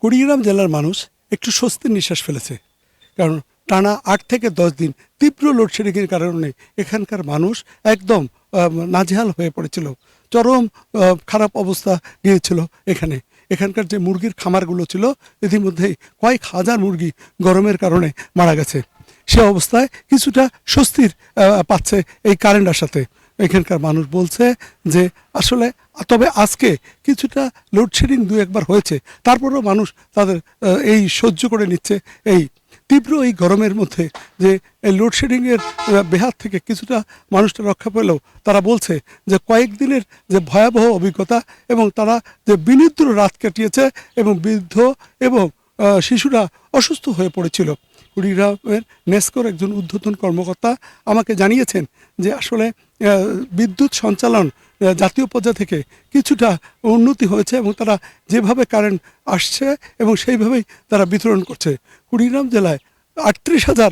কুড়িগ্রাম জেলার মানুষ একটু স্বস্তির নিঃশ্বাস ফেলেছে, কারণ টানা 8 থেকে 10 দিন তীব্র লোডশেডিংয়ের কারণে এখানকার মানুষ একদম নাজেহাল হয়ে পড়েছিল। চরম খারাপ অবস্থা গিয়েছিল। এখানকার যে মুরগির খামারগুলো ছিল, ইতিমধ্যেই কয়েক হাজার মুরগি গরমের কারণে মারা গেছে। সে অবস্থায় কিছুটা স্বস্তির পাচ্ছে এই কারেন্ট আসাতে। এখানকার মানুষ বলছে যে আসলে, তবে আজকে কিছুটা লোডশেডিং দু একবার হয়েছে, তারপরেও মানুষ তাদের এই সহ্য করে নিচ্ছে। এই তীব্র এই গরমের মধ্যে যে এই লোডশেডিংয়ের বেহাত থেকে কিছুটা মানুষটা রক্ষা পেলেও তারা বলছে যে কয়েকদিনের যে ভয়াবহ অভিজ্ঞতা এবং তারা যে বিনিদ্র রাত কাটিয়েছে এবং বৃদ্ধ এবং শিশুরা অসুস্থ হয়ে পড়েছিল। কুড়িগ্রামের নেসকোর একজন ঊর্ধ্বতন কর্মকর্তা আমাকে জানিয়েছেন যে আসলে বিদ্যুৎ সঞ্চালন জাতীয় পর্যায় থেকে কিছুটা উন্নতি হয়েছে এবং তারা যেভাবে কারেন্ট আসছে এবং সেইভাবেই তারা বিতরণ করছে। কুড়িগ্রাম জেলায় 38,000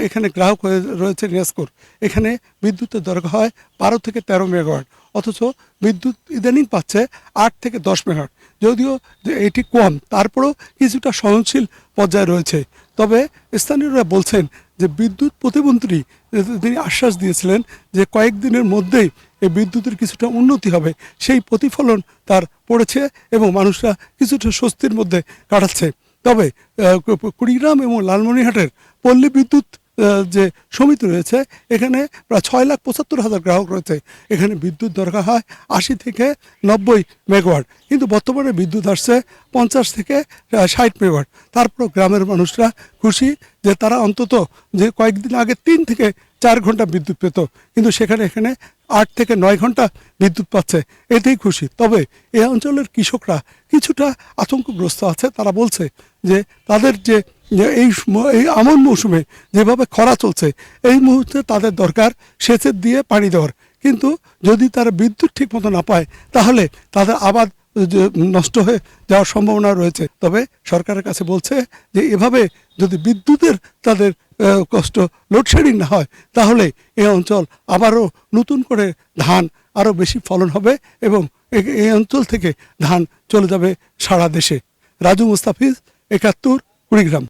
এখানে গ্রাহক হয়ে রয়েছে নেসকোর। এখানে বিদ্যুতের দরকার হয় 12 থেকে 13 মেগাওয়াট, অথচ বিদ্যুৎ ইদানিং পাচ্ছে 8 থেকে 10 মেগাওয়াট। যদিও এটি কম, তারপরেও কিছুটা সহনশীল পর্যায়ে রয়েছে। তবে স্থানীয়রা বলছেন যে বিদ্যুৎ প্রতিমন্ত্রী তিনি আশ্বাস দিয়েছিলেন যে কয়েকদিনের মধ্যেই এই বিদ্যুতের কিছুটা উন্নতি হবে, সেই প্রতিফলন তার পড়েছে এবং মানুষরা কিছুটা স্বস্তির মধ্যে কাটাচ্ছে। তবে কুড়িগ্রাম এবং লালমনিরহাটের পল্লী বিদ্যুৎ যে সমিতি রয়েছে, এখানে প্রায় 6,75,000 গ্রাহক রয়েছে। এখানে বিদ্যুৎ দরকার হয় 80 থেকে 90 মেগাওয়াট, কিন্তু বর্তমানে বিদ্যুৎ আসছে 50 থেকে 60 মেগাওয়াট। তারপর গ্রামের মানুষরা খুশি যে তারা অন্তত যে কয়েকদিন আগে 3 থেকে 4 ঘন্টা বিদ্যুৎ পেত, কিন্তু এখানে 8 থেকে 9 ঘন্টা বিদ্যুৎ পাচ্ছে, এতেই খুশি। তবে এই অঞ্চলের কৃষকরা কিছুটা আতঙ্কগ্রস্ত আছে। তারা বলছে যে তাদের যে এই আমন মৌসুমে যেভাবে খরা চলছে, এই মুহূর্তে তাদের দরকার সেচের দিয়ে পানি দেওয়ার, কিন্তু যদি তারা বিদ্যুৎ ঠিক মতো না পায় তাহলে তাদের আবাদ নষ্ট হয়ে যাওয়ার সম্ভাবনা রয়েছে। তবে সরকারের কাছে বলছে যে এভাবে যদি বিদ্যুতের তাদের কষ্ট লোডশেডিং না হয়, তাহলে এই অঞ্চল আবারও নতুন করে ধান আরও বেশি ফলন হবে এবং এই অঞ্চল থেকে ধান চলে যাবে সারা দেশে। রাজু মুস্তাফিজ, 71, কুড়িগ্রাম।